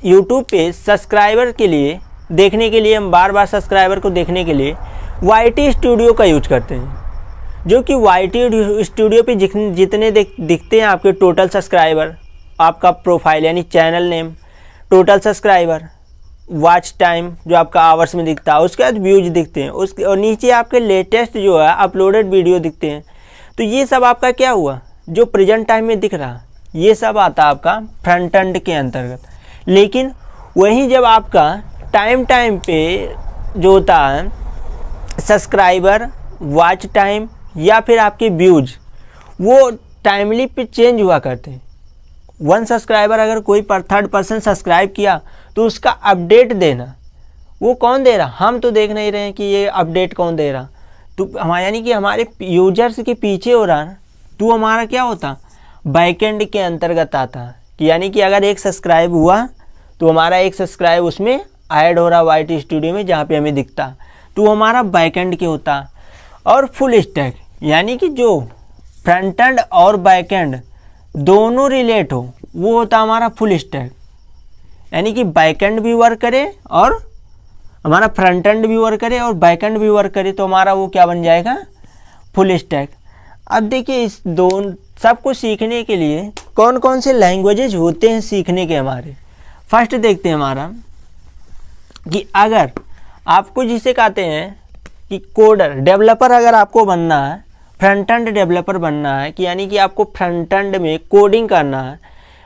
यूट्यूब पे सब्सक्राइबर के लिए देखने के लिए हम बार बार सब्सक्राइबर को देखने के लिए YT स्टूडियो का यूज करते हैं, जो कि YT स्टूडियो पे जितने दिखते हैं आपके टोटल सब्सक्राइबर, आपका प्रोफाइल यानी channel name, total subscriber, watch time जो आपका आवर्स में दिखता है, उसके बाद व्यूज दिखते हैं, उसके और नीचे आपके लेटेस्ट जो है अपलोडेड वीडियो दिखते हैं। तो ये सब आपका क्या हुआ जो प्रेजेंट टाइम में दिख रहा, ये सब आता आपका फ्रंट एंड के अंतर्गत। लेकिन वहीं जब आपका टाइम पे जो होता है सब्सक्राइबर, वॉच टाइम या फिर आपके व्यूज, वो टाइमली पे चेंज हुआ करते हैं। वन सब्सक्राइबर अगर कोई थर्ड पर्सन सब्सक्राइब किया तो उसका अपडेट देना वो कौन दे रहा, हम तो देख नहीं रहे हैं कि ये अपडेट कौन दे रहा, तो हमारा यानी कि हमारे यूजर्स के पीछे हो रहा ना, तो हमारा क्या होता बैकएंड के अंतर्गत आता कि यानी कि अगर एक सब्सक्राइब हुआ तो हमारा एक सब्सक्राइब उसमें ऐड हो रहा YT स्टूडियो में जहाँ पे हमें दिखता, तो हमारा बैकएंड के होता। और फुल स्टैक यानी कि जो फ्रंट एंड और बैकएंड दोनों रिलेट हो वो होता हमारा फुल स्टैक, यानी कि बैकएंड भी वर्क करे और हमारा फ्रंट एंड भी वर्क करे और बैकएंड भी वर्क करे, तो हमारा वो क्या बन जाएगा फुल स्टैक। अब देखिए इस दोनों सबको सीखने के लिए कौन कौन से लैंग्वेजेज होते हैं सीखने के हमारे। फर्स्ट देखते हैं हमारा कि अगर आपको जिसे कहते हैं कि कोडर डेवलपर अगर आपको बनना है, फ्रंट एंड डेवलपर बनना है, कि यानी कि आपको फ्रंट एंड में कोडिंग करना है,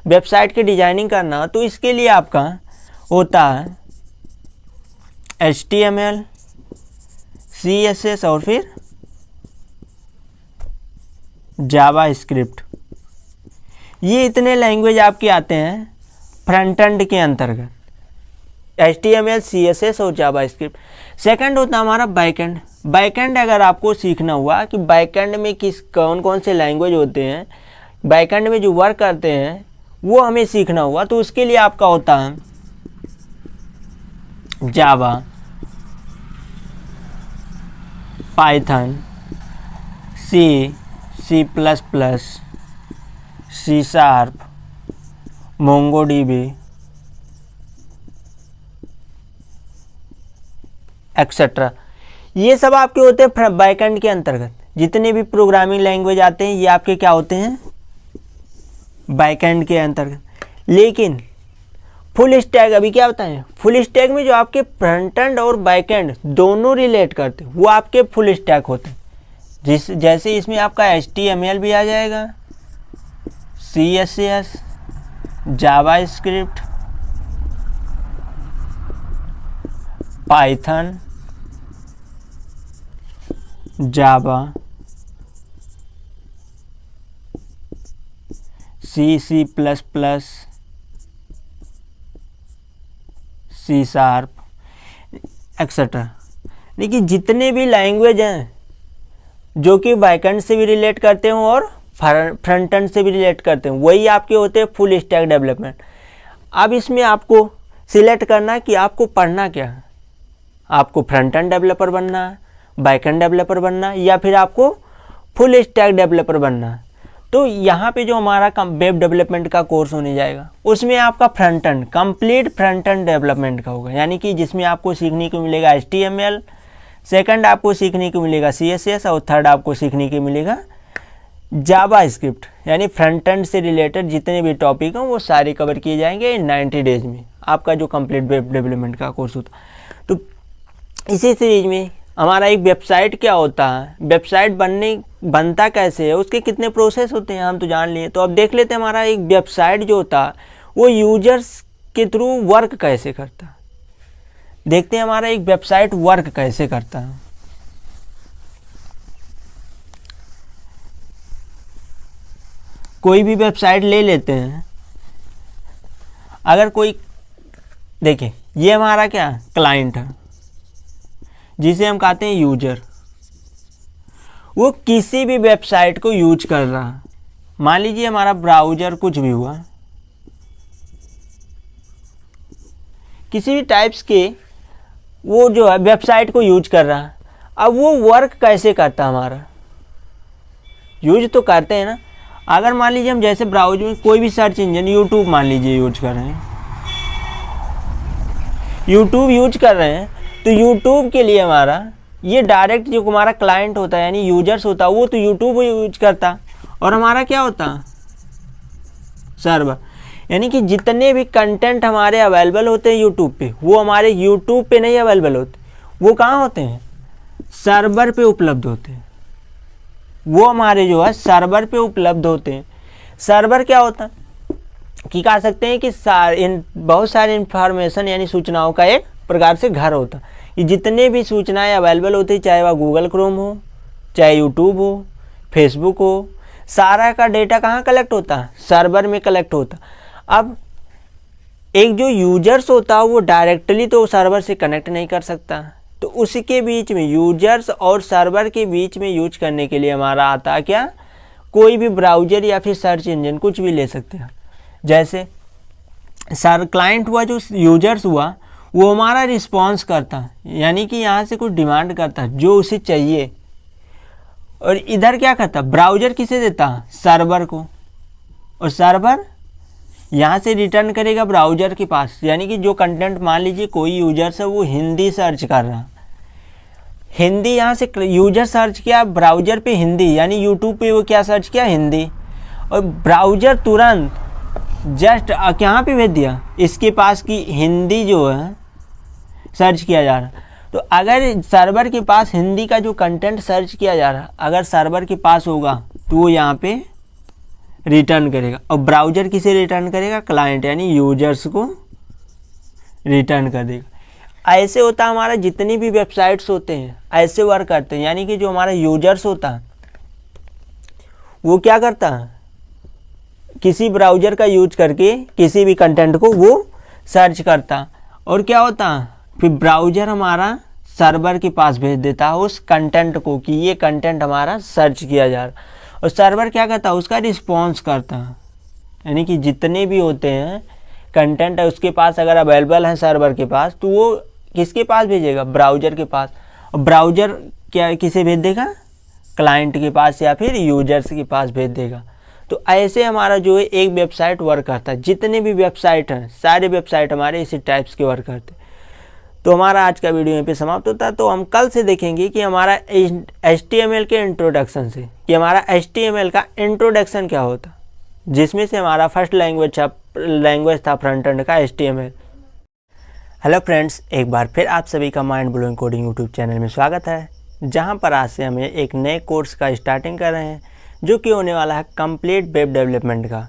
वेबसाइट की डिजाइनिंग करना है, तो इसके लिए आपका होता है HTML, CSS और फिर जावा स्क्रिप्ट। ये इतने लैंग्वेज आपके आते हैं फ्रंट एंड के अंतर्गत, HTML, CSS और जावा स्क्रिप्ट। सेकंड होता है हमारा बैकएंड। बैकएंड अगर आपको सीखना हुआ कि बैकएंड में कौन कौन से लैंग्वेज होते हैं, बैकएंड में जो वर्क करते हैं वो हमें सीखना हुआ, तो उसके लिए आपका होता है Java, Python, C++, C#, MongoDB etcetera. ये सब आपके होते हैं बैकएंड के अंतर्गत। जितने भी प्रोग्रामिंग लैंग्वेज आते हैं ये आपके क्या होते हैं, बैकएंड के अंतर्गत। लेकिन फुल स्टैक अभी क्या बताएं, फुल स्टैक में जो आपके फ्रंट एंड और बैकएंड दोनों रिलेट करते हैं वो आपके फुल स्टैक होते हैं। जैसे इसमें आपका HTML भी आ जाएगा, CSS, जावा स्क्रिप्ट, पाइथन, जावा, C++, C# एक्सेट्रा। देखिए जितने भी लैंग्वेज हैं जो कि बैकएंड से भी रिलेट करते हो और फ्रंट एंड से भी रिलेट करते हैं, वही आपके होते हैं फुल स्टैक डेवलपमेंट। अब इसमें आपको सिलेक्ट करना है कि आपको पढ़ना क्या है, आपको फ्रंट एंड डेवलपर बनना है, बैकएंड डेवलपर बनना है, या फिर आपको फुल स्टैक डेवलपर बनना है। तो यहाँ पे जो हमारा वेब डेवलपमेंट का कोर्स होने जाएगा उसमें आपका front end complete front end development का होगा, यानी कि जिसमें आपको सीखने को मिलेगा HTML, सेकंड आपको सीखने को मिलेगा CSS और थर्ड आपको सीखने को मिलेगा जावा स्क्रिप्ट। यानी फ्रंट एंड से रिलेटेड जितने भी टॉपिक हैं वो सारे कवर किए जाएंगे इन 90 डेज में, आपका जो कंप्लीट वेब डेवलपमेंट का कोर्स होता। तो इसी सीरीज में हमारा एक वेबसाइट क्या होता है, वेबसाइट बनता कैसे है, उसके कितने प्रोसेस होते हैं हम तो जान लिए। तो अब देख लेते हैं हमारा एक वेबसाइट जो होता है वो यूजर्स के थ्रू वर्क कैसे करता है। देखते हैं हमारा एक वेबसाइट वर्क कैसे करता है। कोई भी वेबसाइट ले लेते हैं, अगर कोई देखिए ये हमारा क्या क्लाइंट है जिसे हम कहते हैं यूजर, वो किसी भी वेबसाइट को यूज कर रहा है। मान लीजिए हमारा ब्राउज़र कुछ भी हुआ, किसी भी टाइप्स के वो जो है वेबसाइट को यूज कर रहा है। अब वो वर्क कैसे करता है, हमारा यूज तो करते हैं ना। अगर मान लीजिए हम जैसे ब्राउज़र में कोई भी सर्च इंजन, यूट्यूब मान लीजिए यूज कर रहे हैं, यूट्यूब यूज कर रहे हैं, तो यूट्यूब के लिए हमारा ये डायरेक्ट जो हमारा क्लाइंट होता है यानी यूजर्स होता है वो तो यूट्यूब यूज करता, और हमारा क्या होता सर्वर। यानी कि जितने भी कंटेंट हमारे अवेलेबल होते हैं यूट्यूब पे वो हमारे यूट्यूब पे नहीं अवेलेबल होते, वो कहाँ होते हैं, सर्वर पे उपलब्ध होते हैं। वो हमारे जो है सर्वर पे उपलब्ध होते हैं। सर्वर क्या होता है कि कह सकते हैं कि बहुत सारी इंफॉर्मेशन यानी सूचनाओं का एक प्रकार से घर होता है। ये जितने भी सूचनाएं अवेलेबल होती है, चाहे वह गूगल क्रोम हो, चाहे यूट्यूब हो, फेसबुक हो, सारा का डेटा कहाँ कलेक्ट होता है, सर्वर में कलेक्ट होता। अब एक जो यूजर्स होता है वो डायरेक्टली तो सर्वर से कनेक्ट नहीं कर सकता, तो उसके बीच में यूजर्स और सर्वर के बीच में यूज करने के लिए हमारा आता है क्या, कोई भी ब्राउज़र या फिर सर्च इंजन कुछ भी ले सकते हैं। जैसे क्लाइंट हुआ, जो यूजर्स हुआ वो हमारा रिस्पॉन्स करता है, यानी कि यहाँ से कुछ डिमांड करता है जो उसे चाहिए, और इधर क्या करता है, ब्राउज़र किसे देता है, सर्वर को, और सर्वर यहाँ से रिटर्न करेगा ब्राउज़र के पास। यानी कि जो कंटेंट मान लीजिए कोई यूजर से वो हिंदी सर्च कर रहा, हिंदी यहाँ से यूजर सर्च किया ब्राउज़र पे हिंदी, यानी यूट्यूब पे वो क्या सर्च किया, हिंदी, और ब्राउज़र तुरंत जस्ट यहाँ पे भेज दिया इसके पास कि हिंदी जो है सर्च किया जा रहा। तो अगर सर्वर के पास हिंदी का जो कंटेंट सर्च किया जा रहा अगर सर्वर के पास होगा तो वो यहाँ पे रिटर्न करेगा। और ब्राउज़र किसे रिटर्न करेगा? क्लाइंट यानी यूजर्स को रिटर्न कर देगा। ऐसे होता है हमारा, जितनी भी वेबसाइट्स होते हैं ऐसे वर्क करते हैं। यानी कि जो हमारा यूजर्स होता है वो क्या करता है, किसी ब्राउज़र का यूज करके किसी भी कंटेंट को वो सर्च करता, और क्या होता है फिर ब्राउज़र हमारा सर्वर के पास भेज देता है उस कंटेंट को कि ये कंटेंट हमारा सर्च किया जा रहा, और सर्वर क्या करता है, उसका रिस्पॉन्स करता है। यानी कि जितने भी होते हैं कंटेंट है उसके पास अगर अवेलेबल है सर्वर के पास, तो वो किसके पास भेजेगा? ब्राउज़र के पास। और ब्राउज़र क्या किसे भेज देगा? क्लाइंट के पास या फिर यूजर्स के पास भेज देगा। तो ऐसे हमारा जो है एक वेबसाइट वर्क करता है। जितने भी वेबसाइट हैं सारे वेबसाइट हमारे इसी टाइप्स के वर्क करते हैं। तो हमारा आज का वीडियो यहीं पे समाप्त होता है। तो हम कल से देखेंगे कि हमारा HTML के इंट्रोडक्शन से, कि हमारा HTML का इंट्रोडक्शन क्या होता, जिसमें से हमारा फर्स्ट लैंग्वेज था फ्रंट एंड का HTML। हेलो फ्रेंड्स, एक बार फिर आप सभी का mind blowing coding YouTube channel में स्वागत है, जहां पर आज से हम एक नए कोर्स का स्टार्टिंग कर रहे हैं, जो कि होने वाला है कंप्लीट वेब डेवलपमेंट का,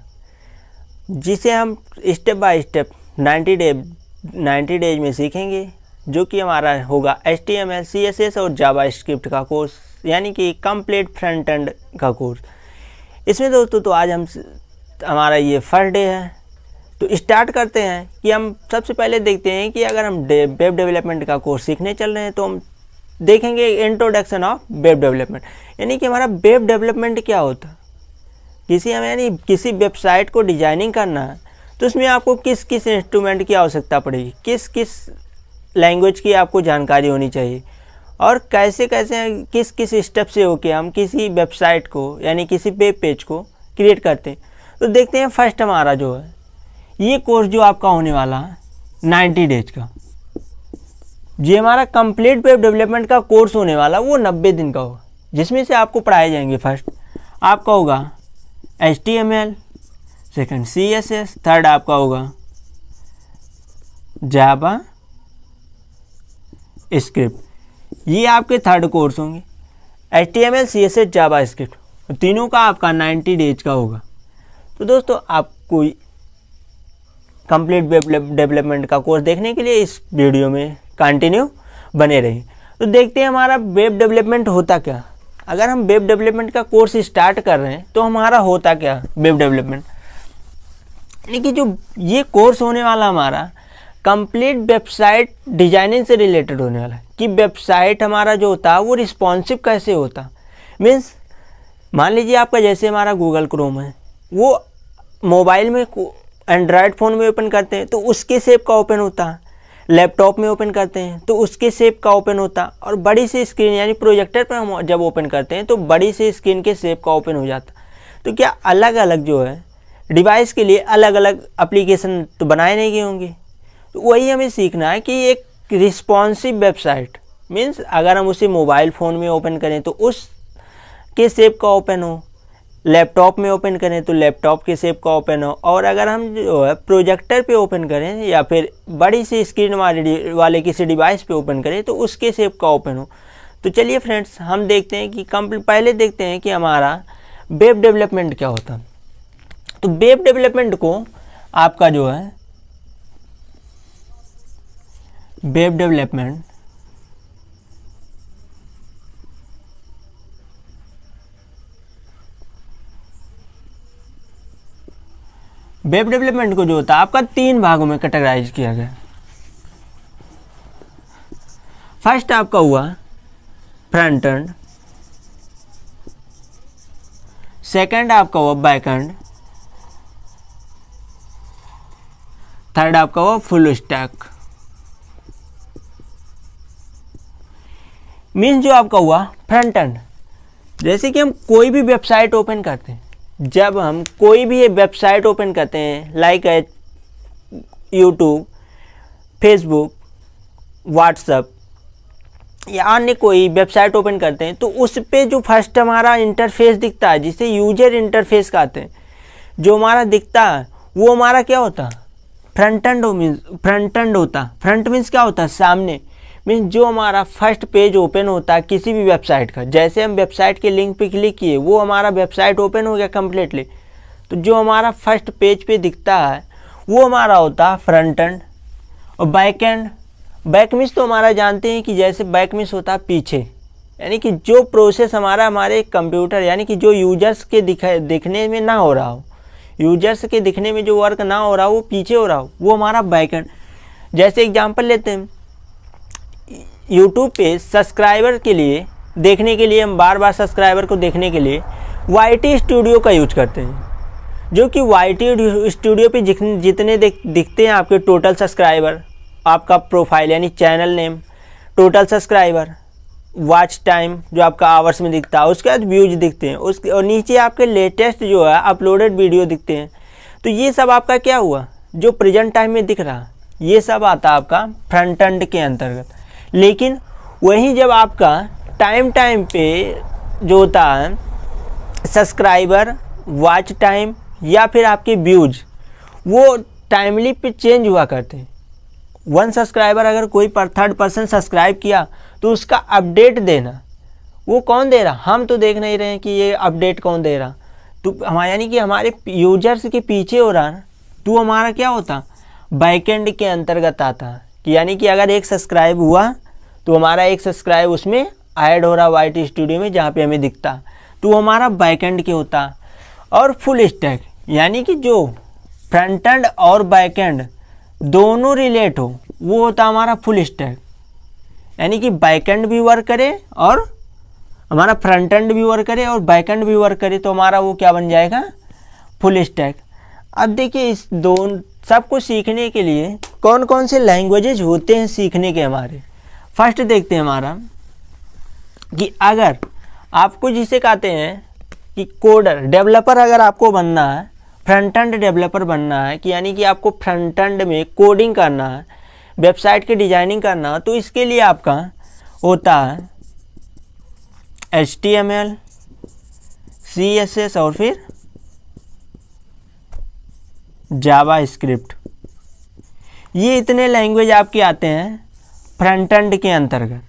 जिसे हम स्टेप बाय स्टेप 90 डेज में सीखेंगे, जो कि हमारा होगा HTML, CSS और जावास्क्रिप्ट का कोर्स, यानी कि कंप्लीट फ्रंट एंड का कोर्स। इसमें दोस्तों तो आज हमारा ये फर्स्ट डे है। तो स्टार्ट करते हैं कि हम सबसे पहले देखते हैं कि अगर हम वेब डेवलपमेंट का कोर्स सीखने चल रहे हैं तो हम देखेंगे इंट्रोडक्शन ऑफ वेब डेवलपमेंट, यानी कि हमारा वेब डेवलपमेंट क्या होता है। यानी किसी वेबसाइट को डिजाइनिंग करना है तो उसमें आपको किस किस इंस्ट्रूमेंट की आवश्यकता पड़ेगी, किस किस लैंग्वेज की आपको जानकारी होनी चाहिए, और कैसे किस किस स्टेप से होके हम किसी वेबसाइट को यानी किसी वेब पेज को क्रिएट करते हैं। तो देखते हैं फर्स्ट हमारा जो है ये कोर्स जो आपका होने वाला है 90 डेज का, ये हमारा कंप्लीट वेब डेवलपमेंट का कोर्स होने वाला वो 90 दिन का होगा, जिसमें से आपको पढ़ाए जाएंगे फर्स्ट आपका होगा HTML, सेकंड CSS, थर्ड आपका होगा जावा स्क्रिप्ट। ये आपके थर्ड कोर्स होंगे, HTML, CSS, जावा स्क्रिप्ट, तीनों का आपका 90 डेज का होगा। तो दोस्तों आपको कंप्लीट वेब डेवलपमेंट का कोर्स देखने के लिए इस वीडियो में कंटिन्यू बने रहिए। तो देखते हैं हमारा वेब डेवलपमेंट होता क्या। अगर हम वेब डेवलपमेंट का कोर्स स्टार्ट कर रहे हैं तो हमारा होता क्या वेब डेवलपमेंट, यानी कि जो ये कोर्स होने वाला हमारा कंप्लीट वेबसाइट डिजाइनिंग से रिलेटेड होने वाला है, कि वेबसाइट हमारा जो होता है वो रिस्पॉन्सिव कैसे होता। मीन्स मान लीजिए आपका जैसे हमारा गूगल क्रोम है, वो मोबाइल में एंड्रॉयड फ़ोन में ओपन करते हैं तो उसके शेप का ओपन होता है, लैपटॉप में ओपन करते हैं तो उसके शेप का ओपन होता, और बड़ी सी स्क्रीन यानी प्रोजेक्टर पर हम जब ओपन करते हैं तो बड़ी सी स्क्रीन के शेप का ओपन हो जाता। तो क्या अलग अलग जो है डिवाइस के लिए अलग अलग एप्लीकेशन तो बनाए नहीं गए होंगे। तो वही हमें सीखना है कि एक रिस्पॉन्सिव वेबसाइट मीन्स अगर हम उसे मोबाइल फ़ोन में ओपन करें तो उस के शेप का ओपन हो, लैपटॉप में ओपन करें तो लैपटॉप के शेप का ओपन हो, और अगर हम जो है प्रोजेक्टर पे ओपन करें या फिर बड़ी सी स्क्रीन वाले किसी डिवाइस पे ओपन करें तो उसके शेप का ओपन हो। तो चलिए फ्रेंड्स हम देखते हैं कि पहले देखते हैं कि हमारा वेब डेवलपमेंट क्या होता है। तो वेब डेवलपमेंट को आपका जो है वेब डेवलपमेंट को जो होता है आपका 3 भागों में कैटेगराइज किया गया। फर्स्ट आपका हुआ फ्रंट एंड, सेकंड आपका हुआ बैक एंड, थर्ड आपका हुआ फुल स्टैक। मीन्स जो आपका हुआ फ्रंट एंड, जैसे कि हम कोई भी वेबसाइट ओपन करते हैं, जब हम कोई भी वेबसाइट ओपन करते हैं लाइक यूट्यूब, फेसबुक, व्हाट्सएप या अन्य कोई वेबसाइट ओपन करते हैं तो उस पे जो फर्स्ट हमारा इंटरफेस दिखता है जिसे यूजर इंटरफेस कहते हैं, जो हमारा दिखता है वो हमारा क्या होता है फ्रंट एंड होता। फ्रंट मीन्स क्या होता है? सामने। मीन्स जो हमारा फर्स्ट पेज ओपन होता है किसी भी वेबसाइट का, जैसे हम वेबसाइट के लिंक पे क्लिक किए, वो हमारा वेबसाइट ओपन हो गया कम्प्लीटली, तो जो हमारा फर्स्ट पेज पे दिखता है वो हमारा होता है फ्रंट एंड। और बैक एंड, बैक मीन्स तो हमारा जानते हैं कि जैसे बैक मीन्स होता है पीछे, यानी कि जो प्रोसेस हमारे कंप्यूटर यानी कि जो यूजर्स के दिखने में ना हो रहा हो, यूजर्स के दिखने में जो वर्क ना हो रहा हो वो पीछे हो रहा हो, वो हमारा बैक एंड। जैसे एग्जांपल लेते हैं, यूट्यूब पे सब्सक्राइबर के लिए देखने के लिए, हम बार बार सब्सक्राइबर को देखने के लिए YT स्टूडियो का यूज करते हैं, जो कि YT स्टूडियो पे जितने दिखते हैं आपके टोटल सब्सक्राइबर, आपका प्रोफाइल यानी channel name, total subscriber, watch time जो आपका आवर्स में दिखता है, उसके बाद व्यूज दिखते हैं, उसके और नीचे आपके लेटेस्ट जो है अपलोडेड वीडियो दिखते हैं। तो ये सब आपका क्या हुआ, जो प्रेजेंट टाइम में दिख रहा, ये सब आता है आपका फ्रंट एंड के अंतर्गत। लेकिन वहीं जब आपका टाइम पे जो होता है सब्सक्राइबर, वॉच टाइम या फिर आपके व्यूज, वो टाइमली पे चेंज हुआ करते हैं। वन सब्सक्राइबर अगर कोई थर्ड पर्सन सब्सक्राइब किया तो उसका अपडेट देना, वो कौन दे रहा? हम तो देख नहीं रहे हैं कि ये अपडेट कौन दे रहा, तो हमारा यानी कि हमारे यूजर्स के पीछे हो रहा ना, तो हमारा क्या होता? बैकएंड के अंतर्गत आता कि यानी कि अगर एक सब्सक्राइब हुआ तो हमारा एक सब्सक्राइब उसमें ऐड हो रहा YT स्टूडियो में जहाँ पे हमें दिखता, तो हमारा बैकएंड के होता। और फुल स्टैक यानी कि जो फ्रंट एंड और बैकएंड दोनों रिलेट हो, वो होता हमारा फुल स्टैक, यानी कि बैकएंड भी वर्क करे और हमारा फ्रंट एंड भी वर्क करे और बैकएंड भी वर्क करे, तो हमारा वो क्या बन जाएगा? Full stack. अब देखिए इस दोनों सबको सीखने के लिए कौन कौन से लैंग्वेजेज होते हैं सीखने के हमारे। फर्स्ट देखते हैं हमारा कि अगर आपको जिसे कहते हैं कि कोडर, डेवलपर अगर आपको बनना है, फ्रंट एंड डेवलपर बनना है, कि यानी कि आपको फ्रंट एंड में कोडिंग करना है, वेबसाइट की डिजाइनिंग करना है, तो इसके लिए आपका होता है HTML, CSS और फिर जावा स्क्रिप्ट। ये इतने लैंग्वेज आपके आते हैं फ्रंट एंड के अंतर्गत,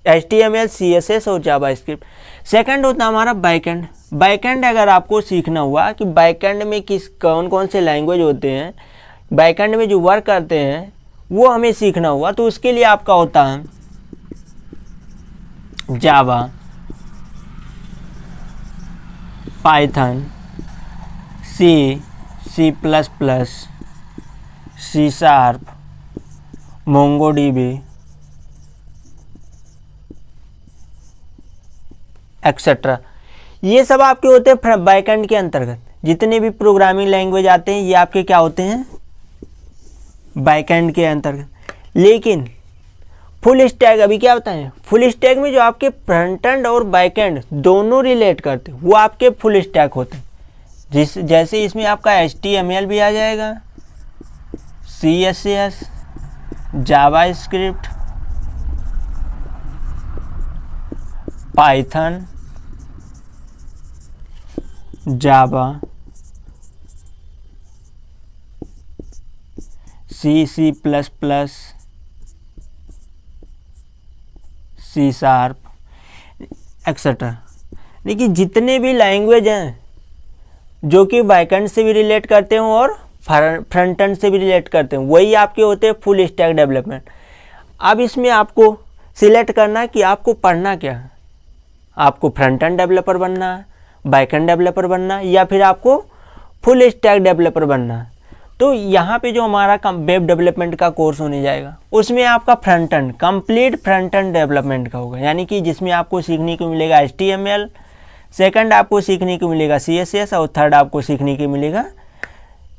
HTML, CSS और जावा स्क्रिप्ट। सेकंड होता है हमारा बैकएंड। बैकएंड अगर आपको सीखना हुआ कि बैकएंड में कौन कौन से लैंग्वेज होते हैं, बैकएंड में जो वर्क करते हैं वो हमें सीखना हुआ, तो उसके लिए आपका होता है Java, Python, C++, C#, MongoDB etcetera. ये सब आपके होते हैं बैकएंड के अंतर्गत। जितने भी प्रोग्रामिंग लैंग्वेज आते हैं ये आपके क्या होते हैं? बैकएंड के अंतर्गत। लेकिन फुल स्टैक अभी क्या होता है? फुल स्टैक में जो आपके फ्रंट एंड और बैकएंड दोनों रिलेट करते हैं वो आपके फुल स्टैक होते हैं। जैसे इसमें आपका HTML भी आ जाएगा, CSS, जावा स्क्रिप्ट, पाइथन, जावा, C++, C# एक्सेट्रा। देखिए जितने भी लैंग्वेज हैं जो कि बैकएंड से भी रिलेट करते हो और फ्रंट एंड से भी रिलेट करते हैं, वही आपके होते हैं फुल स्टैक डेवलपमेंट। अब इसमें आपको सिलेक्ट करना है कि आपको पढ़ना क्या है। आपको फ्रंट एंड डेवलपर बनना है, बैकएंड डेवलपर बनना है, या फिर आपको फुल स्टैक डेवलपर बनना है। तो यहाँ पे जो हमारा वेब डेवलपमेंट का कोर्स होने जाएगा उसमें आपका front end, complete front end development का होगा, यानी कि जिसमें आपको सीखने को मिलेगा HTML, सेकंड आपको सीखने को मिलेगा CSS और थर्ड आपको सीखने को मिलेगा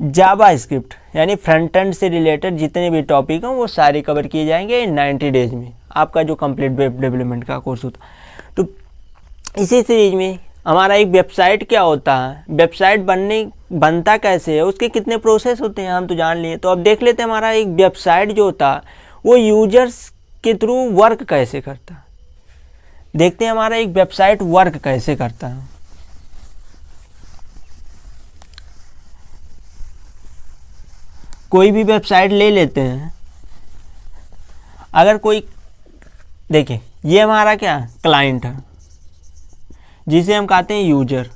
जावा स्क्रिप्ट। यानी फ्रंट एंड से रिलेटेड जितने भी टॉपिक हैं वो सारे कवर किए जाएंगे इन 90 डेज में, आपका जो कंप्लीट वेब डेवलपमेंट का कोर्स होता। तो इसी सीरीज में हमारा एक वेबसाइट क्या होता है, वेबसाइट बनता कैसे है, उसके कितने प्रोसेस होते हैं हम तो जान लिए। तो अब देख लेते हैं हमारा एक वेबसाइट जो होता है वो यूजर्स के थ्रू वर्क कैसे करता है। देखते हैं हमारा एक वेबसाइट वर्क कैसे करता है। कोई भी वेबसाइट ले लेते हैं, अगर कोई, देखिए ये हमारा क्या क्लाइंट है जिसे हम कहते हैं यूजर।